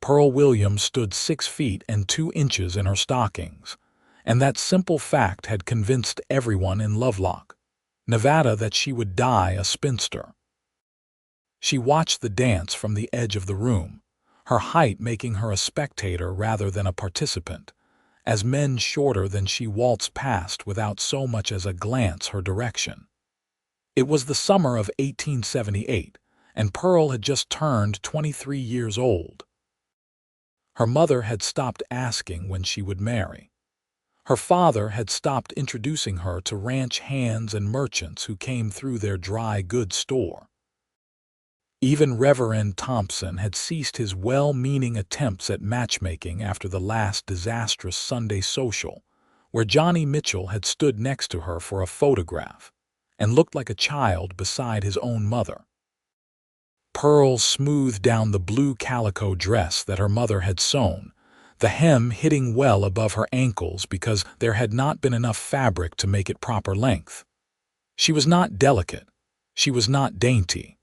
Pearl Williams stood 6 feet and 2 inches in her stockings, and that simple fact had convinced everyone in Lovelock, Nevada, that she would die a spinster. She watched the dance from the edge of the room, her height making her a spectator rather than a participant, as men shorter than she waltzed past without so much as a glance her direction. It was the summer of 1878, and Pearl had just turned 23 years old. Her mother had stopped asking when she would marry. Her father had stopped introducing her to ranch hands and merchants who came through their dry goods store. Even Reverend Thompson had ceased his well-meaning attempts at matchmaking after the last disastrous Sunday social, where Johnny Mitchell had stood next to her for a photograph and looked like a child beside his own mother. Pearl smoothed down the blue calico dress that her mother had sewn, the hem hitting well above her ankles because there had not been enough fabric to make it proper length. She was not delicate. She was not dainty.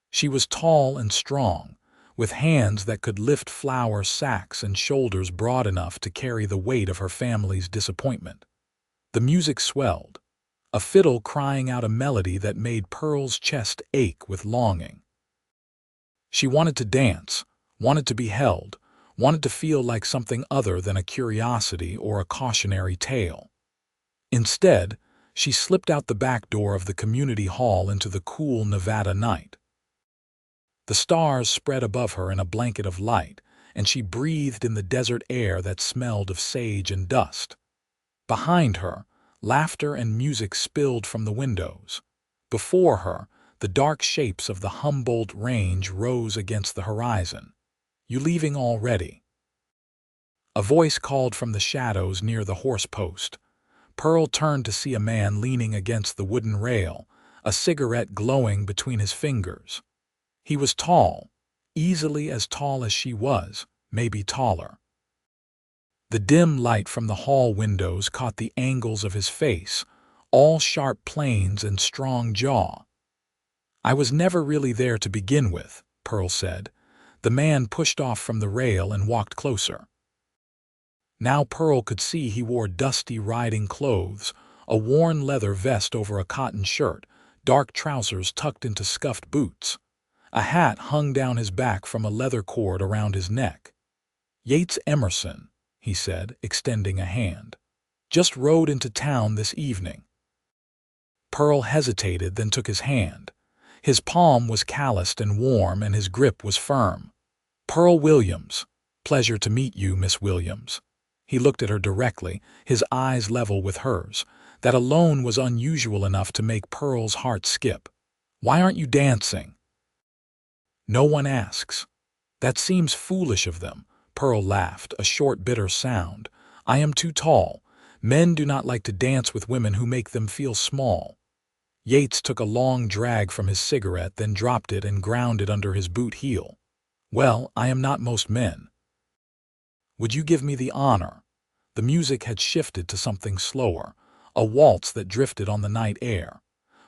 She was tall and strong, with hands that could lift flour sacks and shoulders broad enough to carry the weight of her family's disappointment. The music swelled, a fiddle crying out a melody that made Pearl's chest ache with longing. She wanted to dance, wanted to be held, wanted to feel like something other than a curiosity or a cautionary tale. Instead, she slipped out the back door of the community hall into the cool Nevada night. The stars spread above her in a blanket of light, and she breathed in the desert air that smelled of sage and dust. Behind her, laughter and music spilled from the windows. Before her, the dark shapes of the Humboldt Range rose against the horizon. "You leaving already?" A voice called from the shadows near the horse post. Pearl turned to see a man leaning against the wooden rail, a cigarette glowing between his fingers. He was tall, easily as tall as she was, maybe taller. The dim light from the hall windows caught the angles of his face, all sharp planes and strong jaw. "I was never really there to begin with," Pearl said. The man pushed off from the rail and walked closer. Now Pearl could see he wore dusty riding clothes, a worn leather vest over a cotton shirt, dark trousers tucked into scuffed boots. A hat hung down his back from a leather cord around his neck. "Yates Emerson," he said, extending a hand. "Just rode into town this evening." Pearl hesitated, then took his hand. His palm was calloused and warm, and his grip was firm. "Pearl Williams. Pleasure to meet you, Miss Williams." He looked at her directly, his eyes level with hers. That alone was unusual enough to make Pearl's heart skip. "Why aren't you dancing?" "No one asks." "That seems foolish of them." Pearl laughed, a short, bitter sound. "I am too tall. Men do not like to dance with women who make them feel small." Yates took a long drag from his cigarette, then dropped it and ground it under his boot heel. "Well, I am not most men." "Would you give me the honor?" The music had shifted to something slower, a waltz that drifted on the night air.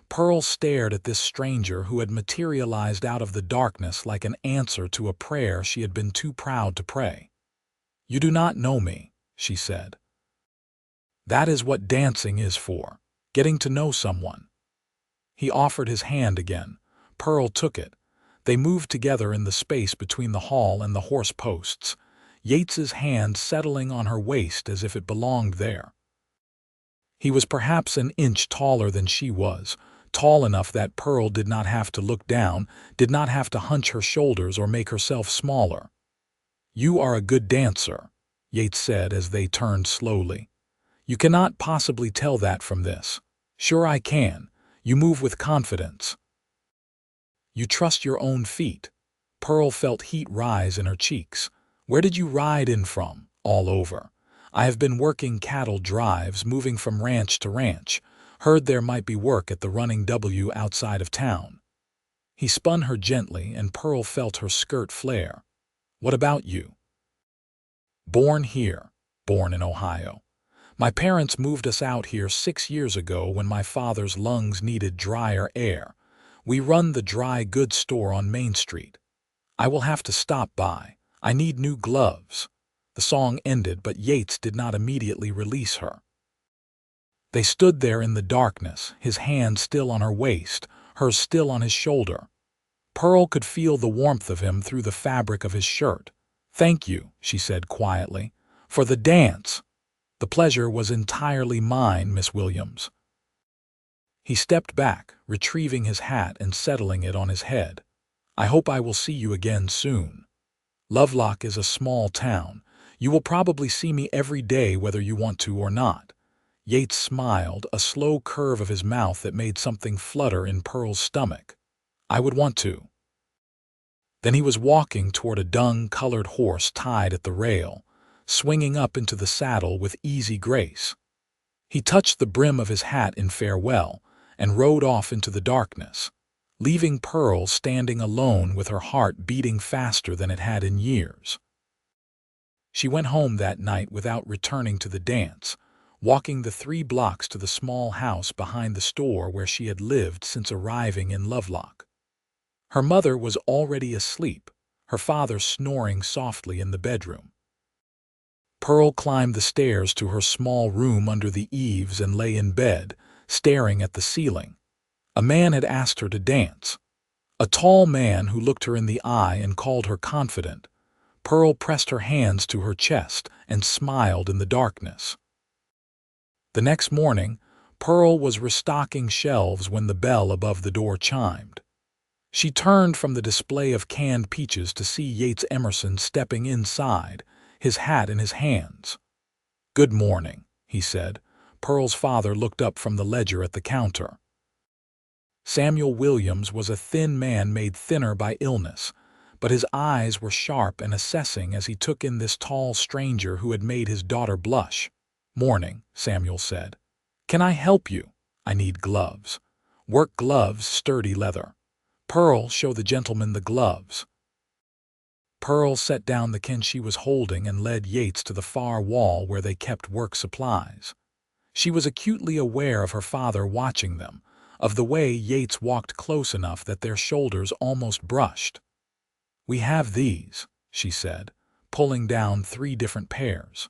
Pearl stared at this stranger who had materialized out of the darkness like an answer to a prayer she had been too proud to pray. "You do not know me," she said. "That is what dancing is for, getting to know someone." He offered his hand again. Pearl took it. They moved together in the space between the hall and the horse posts, Yates's hand settling on her waist as if it belonged there. He was perhaps an inch taller than she was, tall enough that Pearl did not have to look down, did not have to hunch her shoulders or make herself smaller. "You are a good dancer," Yates said as they turned slowly. "You cannot possibly tell that from this." "Sure I can. You move with confidence. You trust your own feet." Pearl felt heat rise in her cheeks. "Where did you ride in from?" "All over. I have been working cattle drives, moving from ranch to ranch. Heard there might be work at the Running W outside of town." He spun her gently, and Pearl felt her skirt flare. "What about you?" "Born here. Born in Ohio. My parents moved us out here 6 years ago when my father's lungs needed drier air. We run the dry goods store on Main Street. I will have to stop by. I need new gloves." The song ended, but Yates did not immediately release her. They stood there in the darkness, his hand still on her waist, hers still on his shoulder. Pearl could feel the warmth of him through the fabric of his shirt. "Thank you," she said quietly, "for the dance." "The pleasure was entirely mine, Miss Williams." He stepped back, retrieving his hat and settling it on his head. "I hope I will see you again soon. Lovelock is a small town. You will probably see me every day whether you want to or not." Yates smiled, a slow curve of his mouth that made something flutter in Pearl's stomach. "I would want to." Then he was walking toward a dung-colored horse tied at the rail, swinging up into the saddle with easy grace. He touched the brim of his hat in farewell and rode off into the darkness, leaving Pearl standing alone with her heart beating faster than it had in years. She went home that night without returning to the dance, walking the 3 blocks to the small house behind the store where she had lived since arriving in Lovelock. Her mother was already asleep, her father snoring softly in the bedroom. Pearl climbed the stairs to her small room under the eaves and lay in bed, staring at the ceiling. A man had asked her to dance. A tall man who looked her in the eye and called her confident. Pearl pressed her hands to her chest and smiled in the darkness. The next morning, Pearl was restocking shelves when the bell above the door chimed. She turned from the display of canned peaches to see Yates Emerson stepping inside, his hat in his hands. "Good morning," he said. Pearl's father looked up from the ledger at the counter. Samuel Williams was a thin man made thinner by illness, but his eyes were sharp and assessing as he took in this tall stranger who had made his daughter blush. "Morning," Samuel said. "Can I help you?" "I need gloves." "Work gloves, sturdy leather." "Pearl, show the gentleman the gloves." Pearl set down the can she was holding and led Yates to the far wall where they kept work supplies. She was acutely aware of her father watching them, of the way Yates walked close enough that their shoulders almost brushed. "We have these," she said, pulling down 3 different pairs.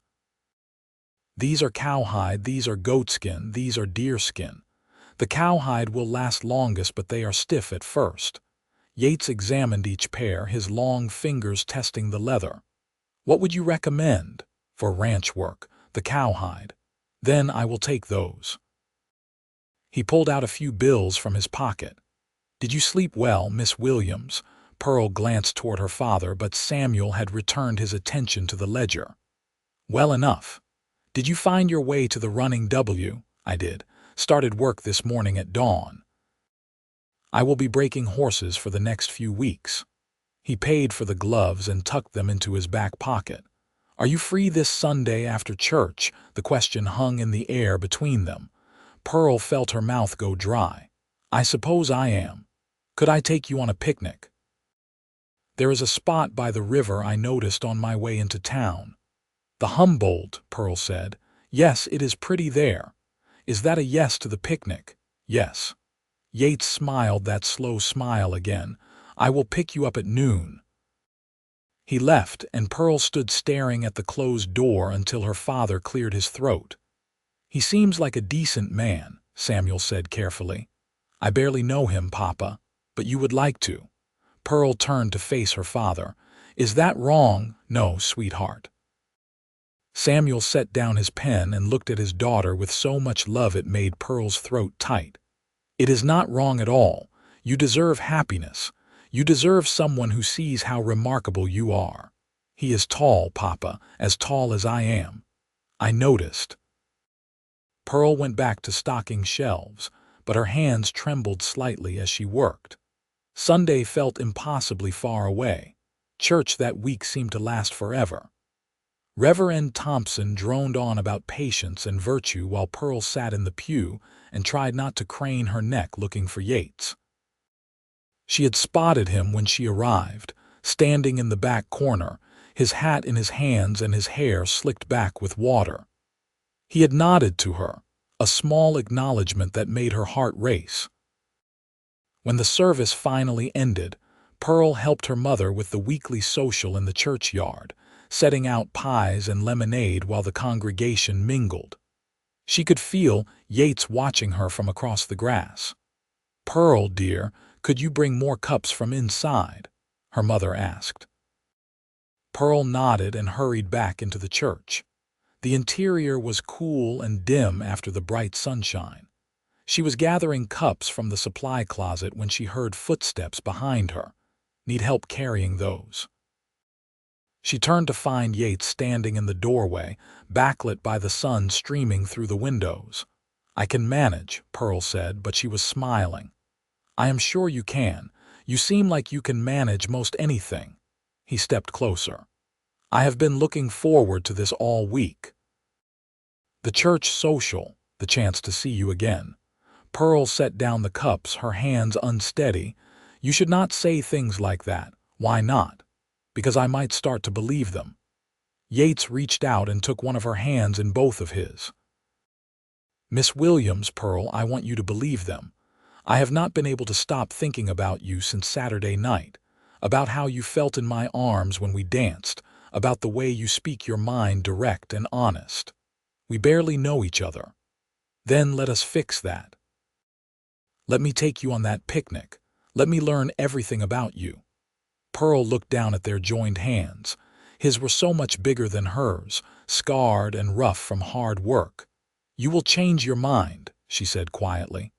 "These are cowhide, these are goatskin, these are deerskin. The cowhide will last longest, but they are stiff at first." Yates examined each pair, his long fingers testing the leather. "What would you recommend?" "For ranch work, the cowhide." "Then I will take those." He pulled out a few bills from his pocket. "Did you sleep well, Miss Williams?" Pearl glanced toward her father, but Samuel had returned his attention to the ledger. "Well enough." "Did you find your way to the running W?" "I did. Started work this morning at dawn. I will be breaking horses for the next few weeks." He paid for the gloves and tucked them into his back pocket. "Are you free this Sunday after church?" The question hung in the air between them. Pearl felt her mouth go dry. "I suppose I am. Could I take you on a picnic?" "There is a spot by the river I noticed on my way into town." "The Humboldt," Pearl said. "Yes, it is pretty there." "Is that a yes to the picnic?" "Yes." Yates smiled that slow smile again. "I will pick you up at noon." He left, and Pearl stood staring at the closed door until her father cleared his throat. "He seems like a decent man," Samuel said carefully. "I barely know him, Papa, but you would like to." Pearl turned to face her father. "Is that wrong?" "No, sweetheart." Samuel set down his pen and looked at his daughter with so much love it made Pearl's throat tight. "It is not wrong at all. You deserve happiness. You deserve someone who sees how remarkable you are. He is tall, Papa, as tall as I am." "I noticed." Pearl went back to stocking shelves, but her hands trembled slightly as she worked. Sunday felt impossibly far away. Church that week seemed to last forever. Reverend Thompson droned on about patience and virtue while Pearl sat in the pew and tried not to crane her neck looking for Yates. She had spotted him when she arrived, standing in the back corner, his hat in his hands and his hair slicked back with water. He had nodded to her, a small acknowledgement that made her heart race. When the service finally ended, Pearl helped her mother with the weekly social in the churchyard, setting out pies and lemonade while the congregation mingled. She could feel Yates watching her from across the grass. "Pearl, dear, could you bring more cups from inside?" her mother asked. Pearl nodded and hurried back into the church. The interior was cool and dim after the bright sunshine. She was gathering cups from the supply closet when she heard footsteps behind her. "Need help carrying those?" She turned to find Yates standing in the doorway, backlit by the sun streaming through the windows. "I can manage," Pearl said, but she was smiling. "I am sure you can. You seem like you can manage most anything." He stepped closer. "I have been looking forward to this all week." "The church social, the chance to see you again." Pearl set down the cups, her hands unsteady. "You should not say things like that." "Why not?" "Because I might start to believe them." Yates reached out and took one of her hands in both of his. "Miss Williams, Pearl, I want you to believe them. I have not been able to stop thinking about you since Saturday night, about how you felt in my arms when we danced, about the way you speak your mind direct and honest. We barely know each other. Then let us fix that. Let me take you on that picnic. Let me learn everything about you." Pearl looked down at their joined hands. His were so much bigger than hers, scarred and rough from hard work. "You will change your mind," she said quietly,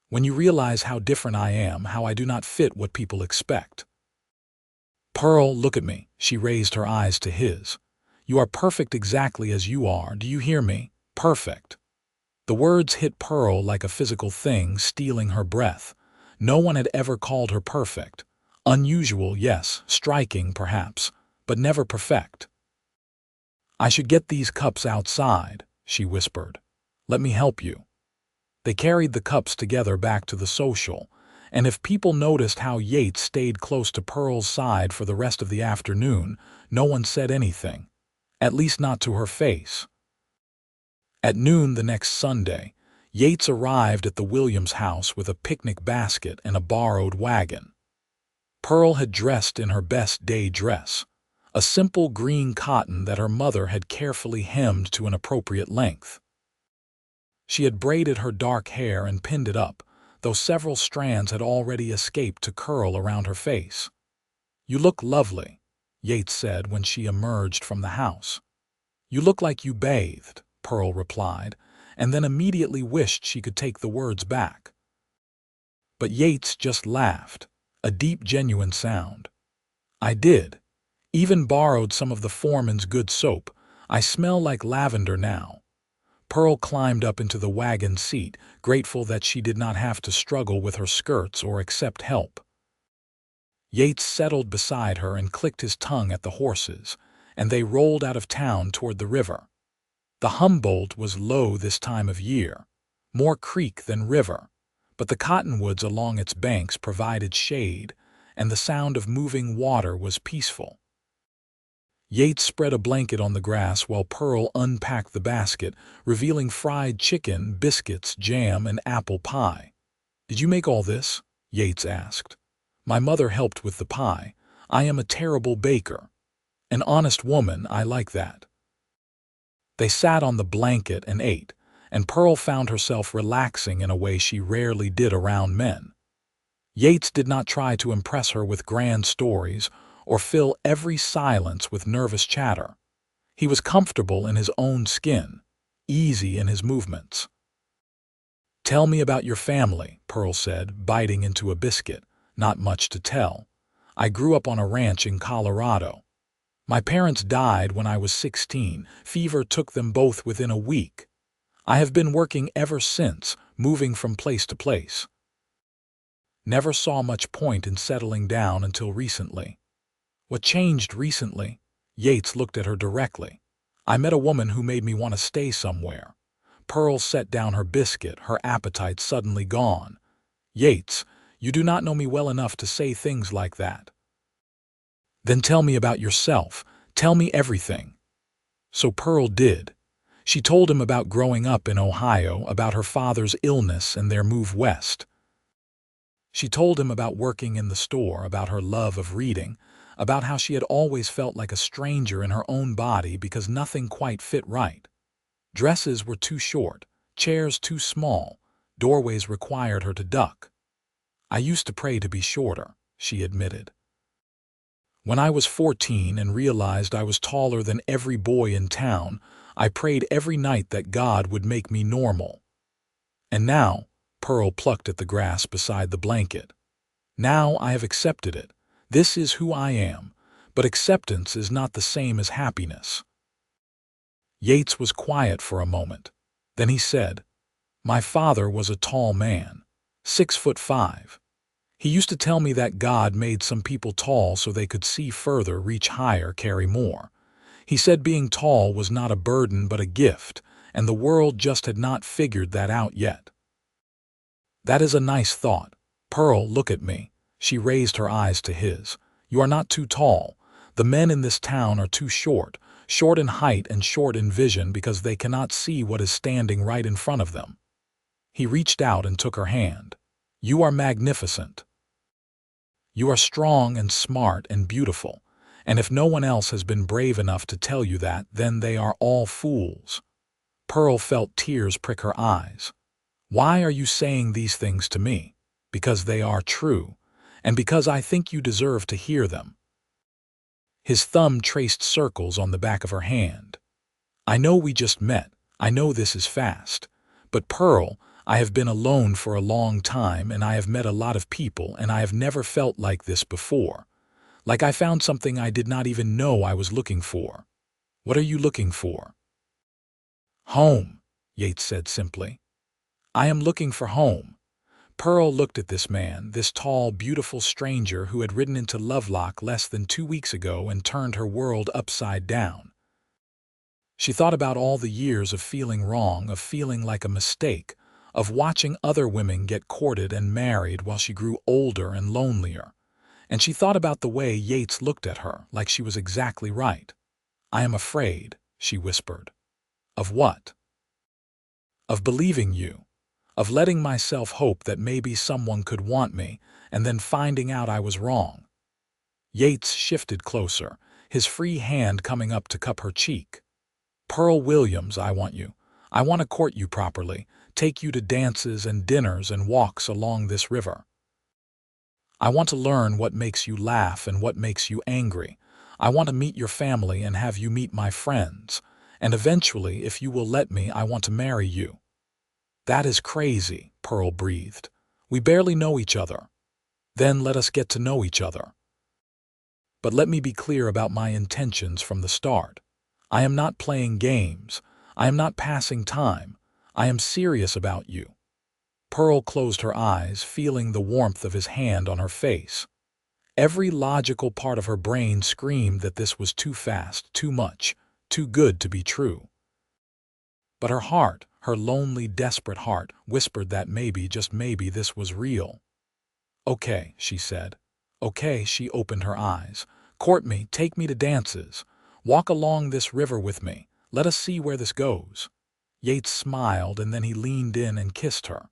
"when you realize how different I am, how I do not fit what people expect." "Pearl, look at me." She raised her eyes to his. "You are perfect exactly as you are. Do you hear me? Perfect." The words hit Pearl like a physical thing, stealing her breath. No one had ever called her perfect. Unusual, yes, striking, perhaps, but never perfect. "I should get these cups outside," she whispered. "Let me help you." They carried the cups together back to the social, and if people noticed how Yates stayed close to Pearl's side for the rest of the afternoon, no one said anything, at least not to her face. At noon the next Sunday, Yates arrived at the Williams house with a picnic basket and a borrowed wagon. Pearl had dressed in her best day dress, a simple green cotton that her mother had carefully hemmed to an appropriate length. She had braided her dark hair and pinned it up, though several strands had already escaped to curl around her face. "You look lovely," Yates said when she emerged from the house. "You look like you bathed," Pearl replied, and then immediately wished she could take the words back. But Yates just laughed, a deep, genuine sound. "I did. Even borrowed some of the foreman's good soap. I smell like lavender now." Pearl climbed up into the wagon seat, grateful that she did not have to struggle with her skirts or accept help. Yates settled beside her and clicked his tongue at the horses, and they rolled out of town toward the river. The Humboldt was low this time of year, more creek than river, but the cottonwoods along its banks provided shade, and the sound of moving water was peaceful. Yates spread a blanket on the grass while Pearl unpacked the basket, revealing fried chicken, biscuits, jam, and apple pie. "Did you make all this?" Yates asked. "My mother helped with the pie. I am a terrible baker." "An honest woman, I like that." They sat on the blanket and ate, and Pearl found herself relaxing in a way she rarely did around men. Yates did not try to impress her with grand stories or fill every silence with nervous chatter. He was comfortable in his own skin, easy in his movements. "Tell me about your family," Pearl said, biting into a biscuit. "Not much to tell. I grew up on a ranch in Colorado. My parents died when I was 16. Fever took them both within a week. I have been working ever since, moving from place to place. Never saw much point in settling down until recently." "What changed recently?" Yates looked at her directly. "I met a woman who made me want to stay somewhere." Pearl set down her biscuit, her appetite suddenly gone. "Yates, you do not know me well enough to say things like that." "Then tell me about yourself. Tell me everything." So Pearl did. She told him about growing up in Ohio, about her father's illness and their move west. She told him about working in the store, about her love of reading, about how she had always felt like a stranger in her own body because nothing quite fit right. Dresses were too short, chairs too small, doorways required her to duck. "I used to pray to be shorter," she admitted. "When I was 14 and realized I was taller than every boy in town, I prayed every night that God would make me normal. And now," Pearl plucked at the grass beside the blanket, "now I have accepted it. This is who I am, but acceptance is not the same as happiness." Yates was quiet for a moment. Then he said, "My father was a tall man, 6'5". He used to tell me that God made some people tall so they could see further, reach higher, carry more. He said being tall was not a burden but a gift, and the world just had not figured that out yet." "That is a nice thought. Pearl, look at me." She raised her eyes to his. "You are not too tall. The men in this town are too short, short in height and short in vision because they cannot see what is standing right in front of them." He reached out and took her hand. "You are magnificent. You are strong and smart and beautiful, and if no one else has been brave enough to tell you that, then they are all fools." Pearl felt tears prick her eyes. "Why are you saying these things to me?" "Because they are true, and because I think you deserve to hear them." His thumb traced circles on the back of her hand. "I know we just met. I know this is fast. But Pearl, I have been alone for a long time and I have met a lot of people and I have never felt like this before. Like I found something I did not even know I was looking for." "What are you looking for?" "Home," Yates said simply. "I am looking for home." Pearl looked at this man, this tall, beautiful stranger who had ridden into Lovelock less than 2 weeks ago and turned her world upside down. She thought about all the years of feeling wrong, of feeling like a mistake, of watching other women get courted and married while she grew older and lonelier. And she thought about the way Yates looked at her, like she was exactly right. "I am afraid," she whispered. "Of what?" "Of believing you. Of letting myself hope that maybe someone could want me, and then finding out I was wrong." Yates shifted closer, his free hand coming up to cup her cheek. "Pearl Williams, I want you. I want to court you properly, take you to dances and dinners and walks along this river. I want to learn what makes you laugh and what makes you angry. I want to meet your family and have you meet my friends. And eventually, if you will let me, I want to marry you." "That is crazy," Pearl breathed. "We barely know each other." "Then let us get to know each other. But let me be clear about my intentions from the start. I am not playing games. I am not passing time. I am serious about you." Pearl closed her eyes, feeling the warmth of his hand on her face. Every logical part of her brain screamed that this was too fast, too much, too good to be true. But her heart, her lonely, desperate heart, whispered that maybe, just maybe, this was real. "Okay," she said. "Okay." She opened her eyes. "Court me, take me to dances. Walk along this river with me. Let us see where this goes." Yates smiled and then he leaned in and kissed her.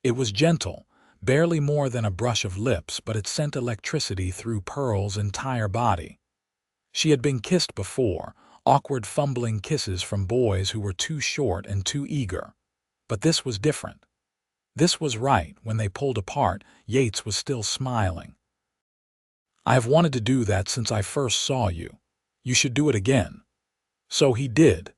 It was gentle, barely more than a brush of lips, but it sent electricity through Pearl's entire body. She had been kissed before, awkward fumbling kisses from boys who were too short and too eager. But this was different. This was right. When they pulled apart, Yates was still smiling. "I have wanted to do that since I first saw you. You should do it again." So he did.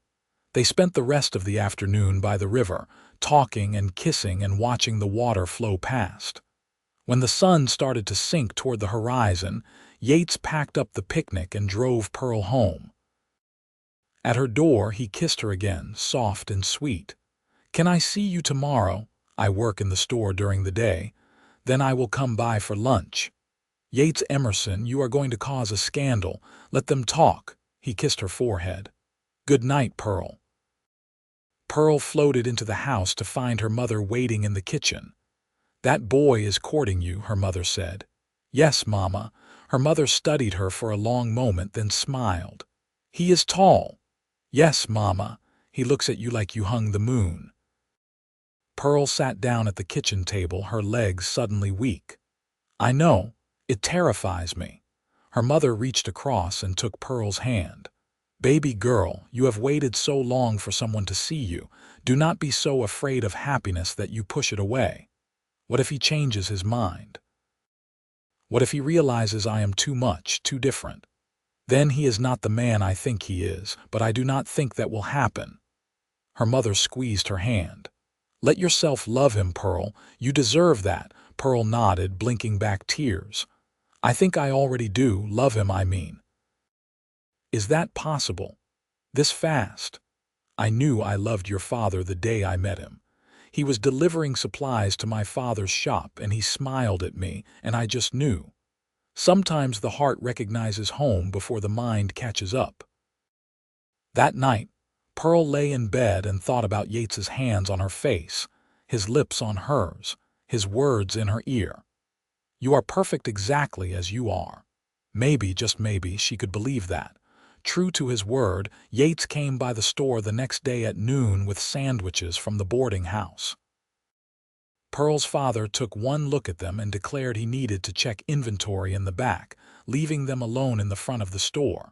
They spent the rest of the afternoon by the river, talking and kissing and watching the water flow past. When the sun started to sink toward the horizon, Yates packed up the picnic and drove Pearl home. At her door, he kissed her again, soft and sweet. "Can I see you tomorrow? I work in the store during the day. Then I will come by for lunch." "Yates Emerson, you are going to cause a scandal. Let them talk." He kissed her forehead. "Good night, Pearl." Pearl floated into the house to find her mother waiting in the kitchen. "That boy is courting you," her mother said. "Yes, Mama." Her mother studied her for a long moment, then smiled. "He is tall." "Yes, Mama. He looks at you like you hung the moon." Pearl sat down at the kitchen table, her legs suddenly weak. I know. It terrifies me. Her mother reached across and took Pearl's hand. Baby girl, you have waited so long for someone to see you. Do not be so afraid of happiness that you push it away. What if he changes his mind? What if he realizes I am too much, too different? Then he is not the man I think he is, but I do not think that will happen. Her mother squeezed her hand. Let yourself love him, Pearl. You deserve that. Pearl nodded, blinking back tears. I think I already do love him, I mean. Is that possible? This fast? I knew I loved your father the day I met him. He was delivering supplies to my father's shop, and he smiled at me, and I just knew. Sometimes the heart recognizes home before the mind catches up. That night, Pearl lay in bed and thought about Yates's hands on her face, his lips on hers, his words in her ear. You are perfect exactly as you are. Maybe, just maybe, she could believe that. True to his word, Yates came by the store the next day at noon with sandwiches from the boarding house. Pearl's father took one look at them and declared he needed to check inventory in the back, leaving them alone in the front of the store.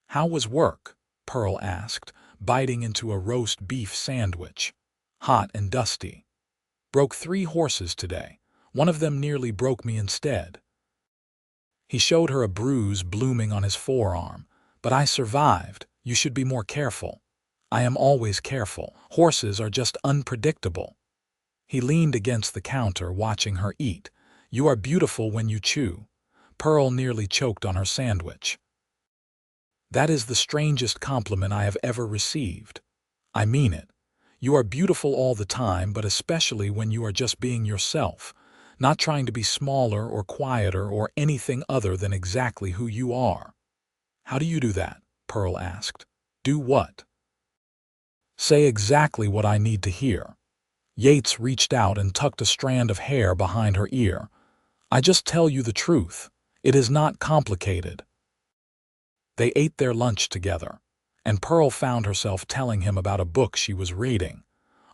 How was work? Pearl asked, biting into a roast beef sandwich. Hot and dusty. Broke 3 horses today. One of them nearly broke me instead. He showed her a bruise blooming on his forearm. But I survived. You should be more careful. I am always careful. Horses are just unpredictable. He leaned against the counter, watching her eat. You are beautiful when you chew. Pearl nearly choked on her sandwich. That is the strangest compliment I have ever received. I mean it. You are beautiful all the time, but especially when you are just being yourself, not trying to be smaller or quieter or anything other than exactly who you are. How do you do that? Pearl asked. Do what? Say exactly what I need to hear. Yates reached out and tucked a strand of hair behind her ear. I just tell you the truth. It is not complicated. They ate their lunch together, and Pearl found herself telling him about a book she was reading,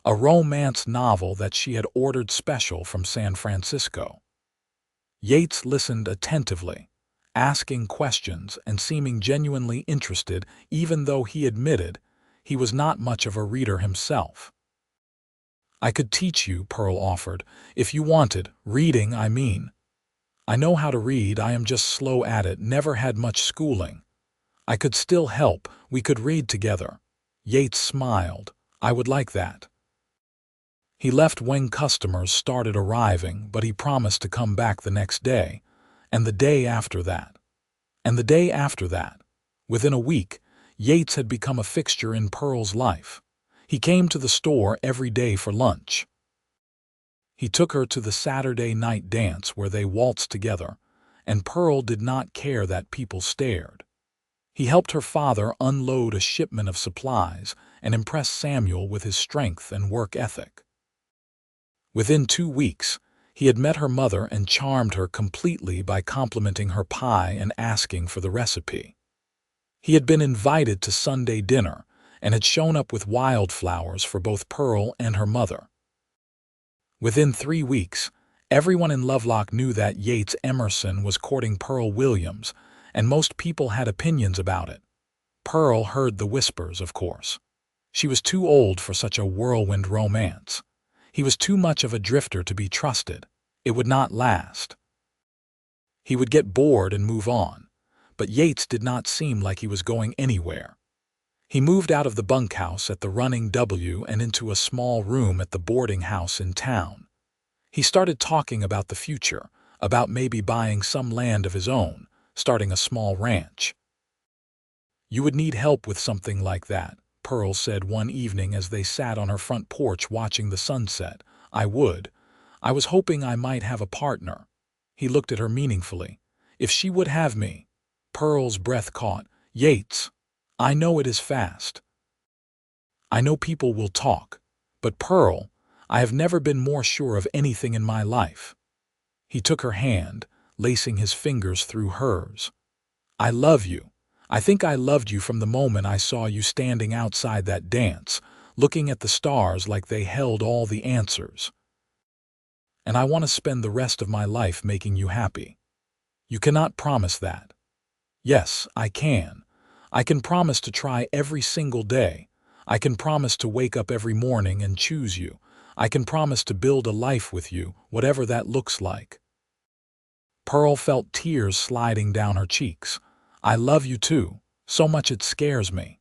a romance novel that she had ordered special from San Francisco. Yates listened attentively, asking questions and seeming genuinely interested, even though he admitted he was not much of a reader himself. I could teach you, Pearl offered, if you wanted. Reading, I mean. I know how to read, I am just slow at it, never had much schooling. I could still help, we could read together. Yates smiled. I would like that. He left when customers started arriving, but he promised to come back the next day, and the day after that, and the day after that. Within a week, Yates had become a fixture in Pearl's life. He came to the store every day for lunch. He took her to the Saturday night dance where they waltzed together, and Pearl did not care that people stared. He helped her father unload a shipment of supplies and impressed Samuel with his strength and work ethic. Within 2 weeks, he had met her mother and charmed her completely by complimenting her pie and asking for the recipe. He had been invited to Sunday dinner and had shown up with wildflowers for both Pearl and her mother. Within 3 weeks, everyone in Lovelock knew that Yates Emerson was courting Pearl Williams, and most people had opinions about it. Pearl heard the whispers, of course. She was too old for such a whirlwind romance. He was too much of a drifter to be trusted. It would not last. He would get bored and move on, but Yates did not seem like he was going anywhere. He moved out of the bunkhouse at the Running W and into a small room at the boarding house in town. He started talking about the future, about maybe buying some land of his own, starting a small ranch. You would need help with something like that, Pearl said one evening as they sat on her front porch watching the sunset. I would. I was hoping I might have a partner. He looked at her meaningfully. If she would have me. Pearl's breath caught. Yates. I know it is fast. I know people will talk. But Pearl, I have never been more sure of anything in my life. He took her hand, lacing his fingers through hers. I love you. I think I loved you from the moment I saw you standing outside that dance, looking at the stars like they held all the answers. And I want to spend the rest of my life making you happy. You cannot promise that. Yes, I can. I can promise to try every single day. I can promise to wake up every morning and choose you. I can promise to build a life with you, whatever that looks like. Pearl felt tears sliding down her cheeks. I love you too, so much it scares me.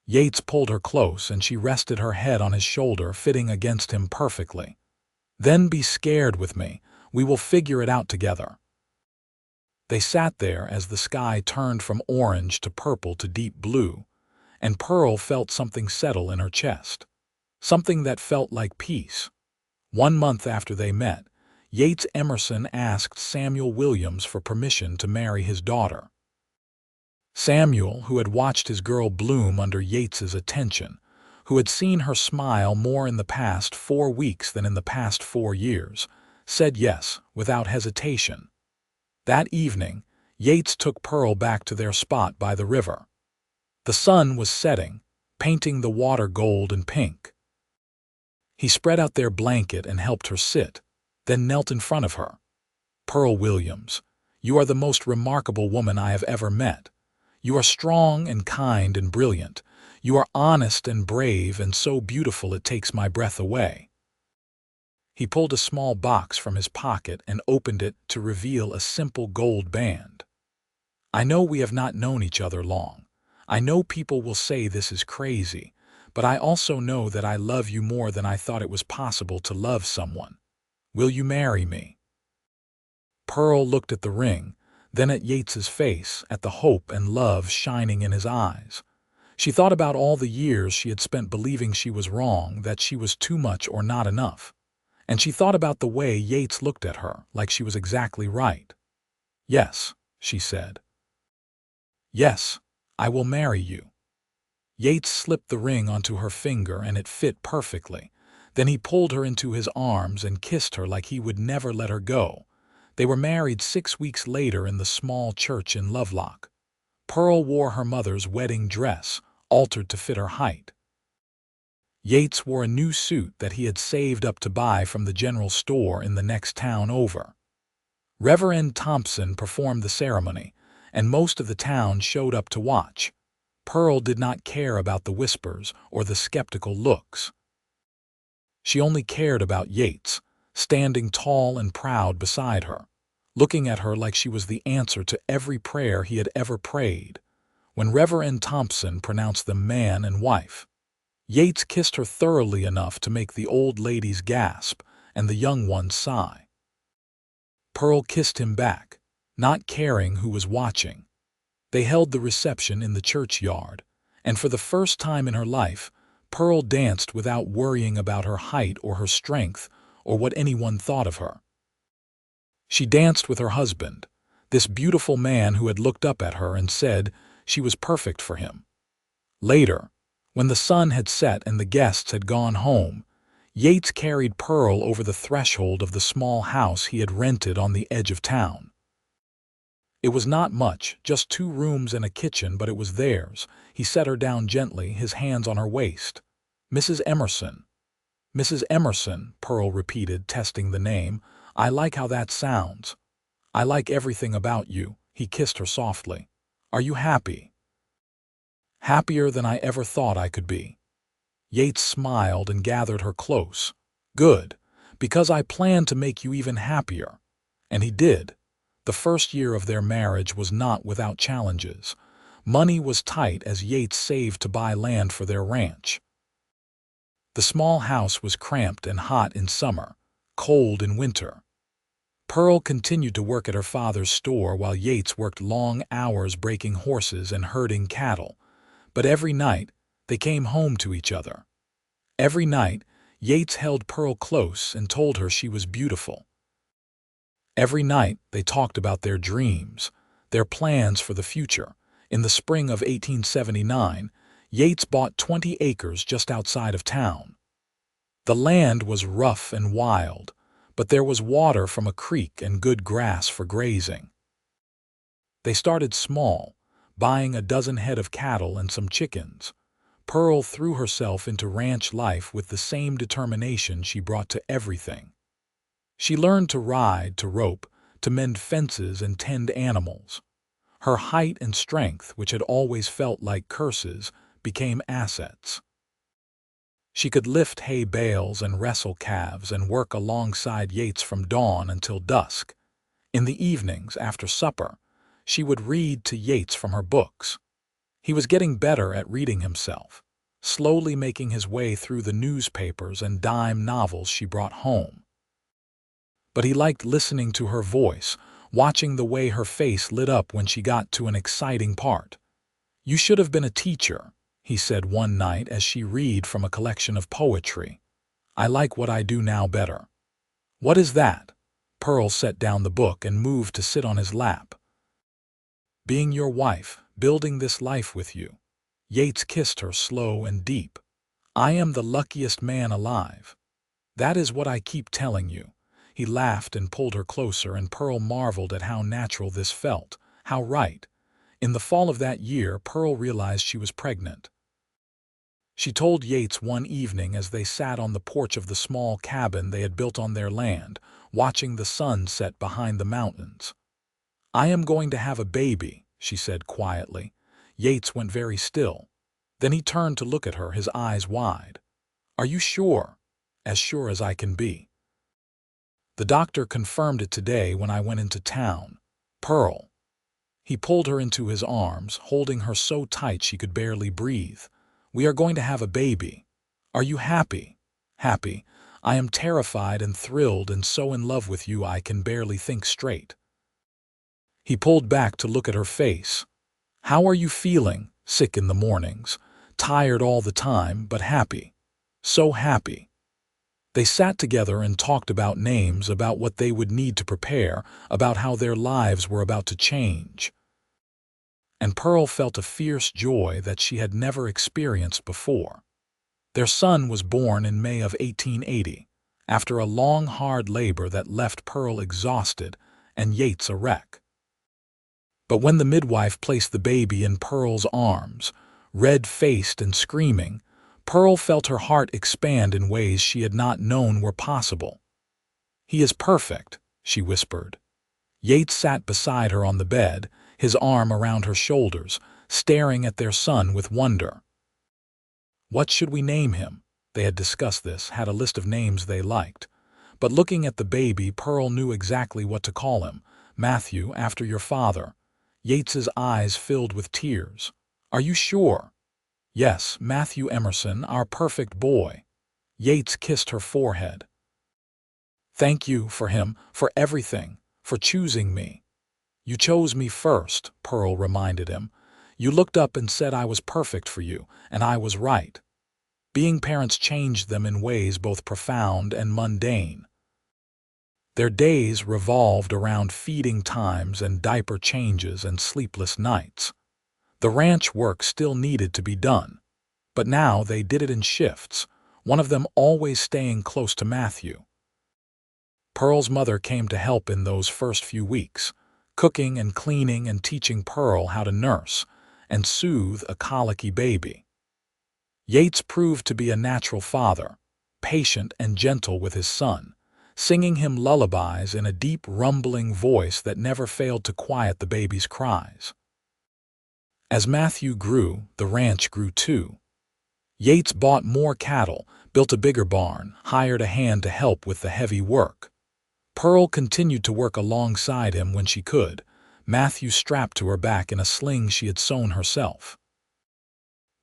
Yates pulled her close and she rested her head on his shoulder, fitting against him perfectly. Then be scared with me. We will figure it out together. They sat there as the sky turned from orange to purple to deep blue, and Pearl felt something settle in her chest. Something that felt like peace. 1 month after they met, Yates Emerson asked Samuel Williams for permission to marry his daughter. Samuel, who had watched his girl bloom under Yates's attention, who had seen her smile more in the past 4 weeks than in the past 4 years, said yes, without hesitation. That evening, Yates took Pearl back to their spot by the river. The sun was setting, painting the water gold and pink. He spread out their blanket and helped her sit, then knelt in front of her. Pearl Williams, you are the most remarkable woman I have ever met. You are strong and kind and brilliant. You are honest and brave and so beautiful it takes my breath away. He pulled a small box from his pocket and opened it to reveal a simple gold band. I know we have not known each other long. I know people will say this is crazy, but I also know that I love you more than I thought it was possible to love someone. Will you marry me? Pearl looked at the ring, then at Yates's face, at the hope and love shining in his eyes. She thought about all the years she had spent believing she was wrong, that she was too much or not enough. And she thought about the way Yates looked at her, like she was exactly right. Yes, she said. Yes, I will marry you. Yates slipped the ring onto her finger and it fit perfectly. Then he pulled her into his arms and kissed her like he would never let her go. They were married 6 weeks later in the small church in Lovelock. Pearl wore her mother's wedding dress, altered to fit her height. Yates wore a new suit that he had saved up to buy from the general store in the next town over. Reverend Thompson performed the ceremony, and most of the town showed up to watch. Pearl did not care about the whispers or the skeptical looks. She only cared about Yates, standing tall and proud beside her, looking at her like she was the answer to every prayer he had ever prayed. When Reverend Thompson pronounced them man and wife, Yates kissed her thoroughly enough to make the old ladies gasp and the young ones sigh. Pearl kissed him back, not caring who was watching. They held the reception in the churchyard, and for the first time in her life, Pearl danced without worrying about her height or her strength or what anyone thought of her. She danced with her husband, this beautiful man who had looked up at her and said she was perfect for him. Later, when the sun had set and the guests had gone home, Yates carried Pearl over the threshold of the small house he had rented on the edge of town. It was not much, just 2 rooms and a kitchen, but it was theirs. He set her down gently, his hands on her waist. Mrs. Emerson. Mrs. Emerson, Pearl repeated, testing the name. I like how that sounds. I like everything about you. He kissed her softly. Are you happy? Happier than I ever thought I could be. Yates smiled and gathered her close. Good, because I planned to make you even happier. And he did. The first year of their marriage was not without challenges. Money was tight as Yates saved to buy land for their ranch. The small house was cramped and hot in summer, cold in winter. Pearl continued to work at her father's store while Yates worked long hours breaking horses and herding cattle. But every night, they came home to each other. Every night, Yates held Pearl close and told her she was beautiful. Every night, they talked about their dreams, their plans for the future. In the spring of 1879, Yates bought 20 acres just outside of town. The land was rough and wild, but there was water from a creek and good grass for grazing. They started small, buying a dozen head of cattle and some chickens. Pearl threw herself into ranch life with the same determination she brought to everything. She learned to ride, to rope, to mend fences and tend animals. Her height and strength, which had always felt like curses, became assets. She could lift hay bales and wrestle calves and work alongside Yates from dawn until dusk. In the evenings, after supper, she would read to Yates from her books. He was getting better at reading himself, slowly making his way through the newspapers and dime novels she brought home. But he liked listening to her voice, watching the way her face lit up when she got to an exciting part. "You should have been a teacher," he said one night as she read from a collection of poetry. "I like what I do now better." "What is that?" Pearl set down the book and moved to sit on his lap. "Being your wife, building this life with you." Yates kissed her slow and deep. "I am the luckiest man alive. That is what I keep telling you." He laughed and pulled her closer, and Pearl marveled at how natural this felt, how right. In the fall of that year, Pearl realized she was pregnant. She told Yates one evening as they sat on the porch of the small cabin they had built on their land, watching the sun set behind the mountains. "I am going to have a baby," she said quietly. Yates went very still. Then he turned to look at her, his eyes wide. "Are you sure?" "As sure as I can be. The doctor confirmed it today when I went into town." "Pearl." He pulled her into his arms, holding her so tight she could barely breathe. "We are going to have a baby. Are you happy?" "Happy. I am terrified and thrilled and so in love with you I can barely think straight." He pulled back to look at her face. "How are you feeling?" "Sick in the mornings. Tired all the time, but happy. So happy." They sat together and talked about names, about what they would need to prepare, about how their lives were about to change. And Pearl felt a fierce joy that she had never experienced before. Their son was born in May of 1880, after a long, hard labor that left Pearl exhausted and Yates a wreck. But when the midwife placed the baby in Pearl's arms, red-faced and screaming, Pearl felt her heart expand in ways she had not known were possible. "He is perfect," she whispered. Yates sat beside her on the bed, his arm around her shoulders, staring at their son with wonder. "What should we name him?" They had discussed this, had a list of names they liked. But looking at the baby, Pearl knew exactly what to call him. "Matthew, after your father." Yates's eyes filled with tears. "Are you sure?" "Yes, Matthew Emerson, our perfect boy." Yates kissed her forehead. "Thank you for him, for everything, for choosing me." "You chose me first," Pearl reminded him. "You looked up and said I was perfect for you, and I was right." Being parents changed them in ways both profound and mundane. Their days revolved around feeding times and diaper changes and sleepless nights. The ranch work still needed to be done, but now they did it in shifts, one of them always staying close to Matthew. Pearl's mother came to help in those first few weeks, cooking and cleaning and teaching Pearl how to nurse and soothe a colicky baby. Yates proved to be a natural father, patient and gentle with his son, singing him lullabies in a deep, rumbling voice that never failed to quiet the baby's cries. As Matthew grew, the ranch grew too. Yates bought more cattle, built a bigger barn, hired a hand to help with the heavy work. Pearl continued to work alongside him when she could, Matthew strapped to her back in a sling she had sewn herself.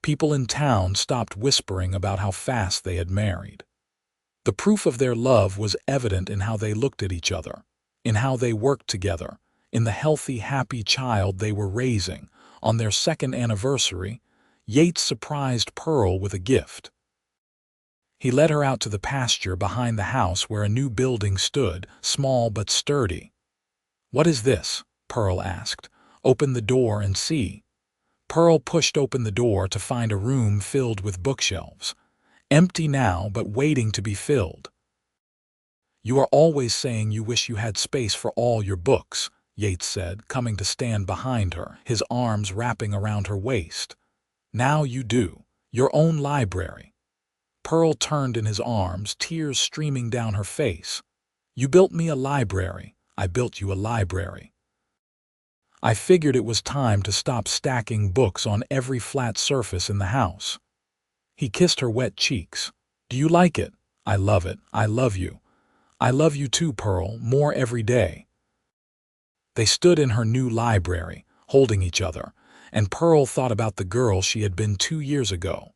People in town stopped whispering about how fast they had married. The proof of their love was evident in how they looked at each other, in how they worked together, in the healthy, happy child they were raising. On their second anniversary, Yates surprised Pearl with a gift. He led her out to the pasture behind the house where a new building stood, small but sturdy. "What is this?" Pearl asked. "Open the door and see." Pearl pushed open the door to find a room filled with bookshelves, empty now but waiting to be filled. "You are always saying you wish you had space for all your books," Yates said, coming to stand behind her, his arms wrapping around her waist. "Now you do." Your own library. Pearl turned in his arms, tears streaming down her face. You built me a library. I built you a library. I figured it was time to stop stacking books on every flat surface in the house. He kissed her wet cheeks. Do you like it? I love it. I love you. I love you too, Pearl, more every day. They stood in her new library, holding each other, and Pearl thought about the girl she had been 2 years ago.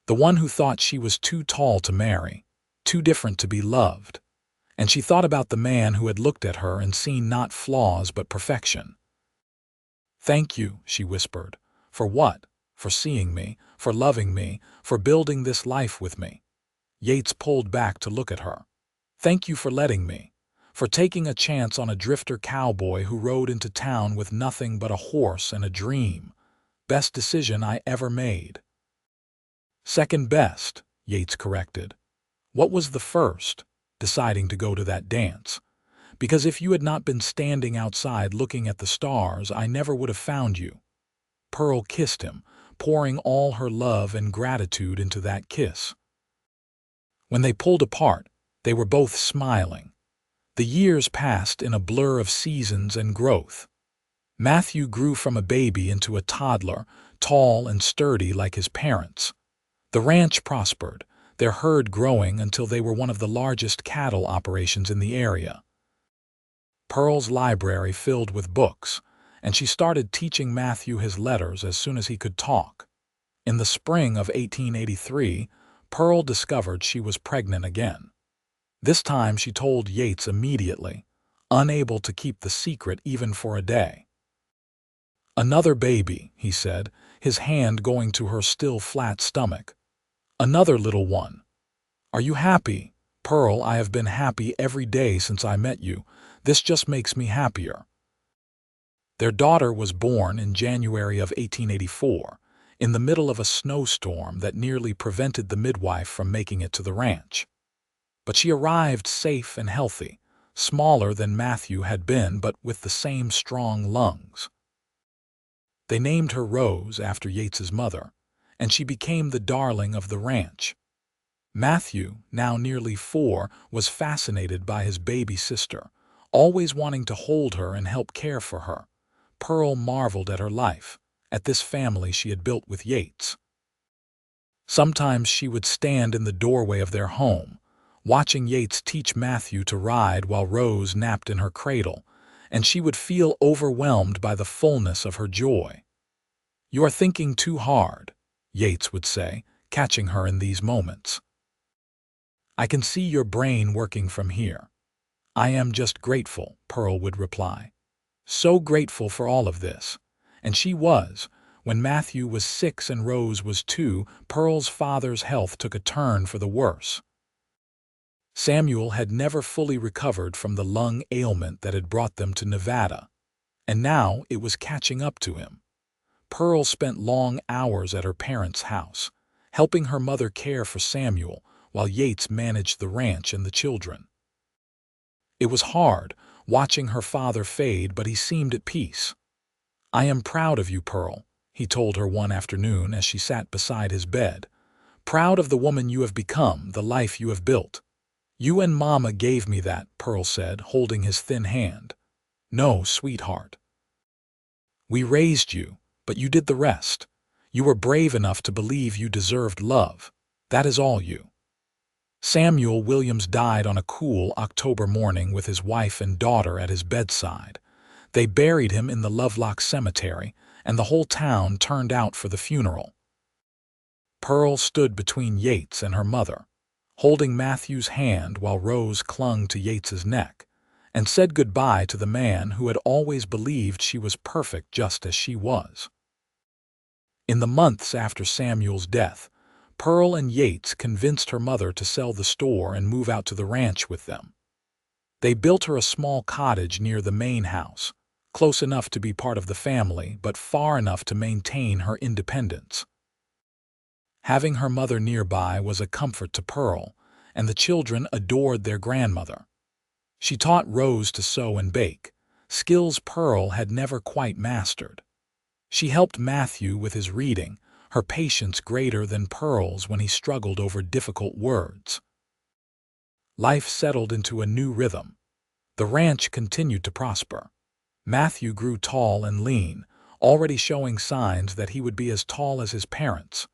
The one who thought she was too tall to marry, too different to be loved. And she thought about the man who had looked at her and seen not flaws but perfection. Thank you, she whispered. For what? For seeing me, for loving me, for building this life with me. Yates pulled back to look at her. Thank you for letting me, for taking a chance on a drifter cowboy who rode into town with nothing but a horse and a dream. Best decision I ever made. Second best, Yates corrected. What was the first? Deciding to go to that dance. Because if you had not been standing outside looking at the stars, I never would have found you. Pearl kissed him, pouring all her love and gratitude into that kiss. When they pulled apart, they were both smiling. The years passed in a blur of seasons and growth. Matthew grew from a baby into a toddler, tall and sturdy like his parents. The ranch prospered, their herd growing until they were one of the largest cattle operations in the area. Pearl's library filled with books, and she started teaching Matthew his letters as soon as he could talk. In the spring of 1883, Pearl discovered she was pregnant again. This time she told Yates immediately, unable to keep the secret even for a day. Another baby, he said, his hand going to her still flat stomach. Another little one. Are you happy? Pearl, I have been happy every day since I met you. This just makes me happier. Their daughter was born in January of 1884, in the middle of a snowstorm that nearly prevented the midwife from making it to the ranch. But she arrived safe and healthy, smaller than Matthew had been but with the same strong lungs. They named her Rose after Yates's mother, and she became the darling of the ranch. Matthew, now nearly 4, was fascinated by his baby sister, always wanting to hold her and help care for her. Pearl marveled at her life, at this family she had built with Yates. Sometimes she would stand in the doorway of their home, watching Yates teach Matthew to ride while Rose napped in her cradle, and she would feel overwhelmed by the fullness of her joy. You are thinking too hard, Yates would say, catching her in these moments. I can see your brain working from here. I am just grateful, Pearl would reply. So grateful for all of this. And she was. When Matthew was 6 and Rose was 2, Pearl's father's health took a turn for the worse. Samuel had never fully recovered from the lung ailment that had brought them to Nevada, and now it was catching up to him. Pearl spent long hours at her parents' house, helping her mother care for Samuel while Yates managed the ranch and the children. It was hard, watching her father fade, but he seemed at peace. I am proud of you, Pearl, he told her one afternoon as she sat beside his bed. Proud of the woman you have become, the life you have built. You and Mama gave me that, Pearl said, holding his thin hand. No, sweetheart. We raised you, but you did the rest. You were brave enough to believe you deserved love. That is all you. Samuel Williams died on a cool October morning with his wife and daughter at his bedside. They buried him in the Lovelock cemetery, and the whole town turned out for the funeral. Pearl stood between Yates and her mother, holding Matthew's hand while Rose clung to Yates's neck, and said goodbye to the man who had always believed she was perfect just as she was. In the months after Samuel's death, Pearl and Yates convinced her mother to sell the store and move out to the ranch with them. They built her a small cottage near the main house, close enough to be part of the family but far enough to maintain her independence. Having her mother nearby was a comfort to Pearl, and the children adored their grandmother. She taught Rose to sew and bake, skills Pearl had never quite mastered. She helped Matthew with his reading, her patience greater than Pearl's when he struggled over difficult words. Life settled into a new rhythm. The ranch continued to prosper. Matthew grew tall and lean, already showing signs that he would be as tall as his parents.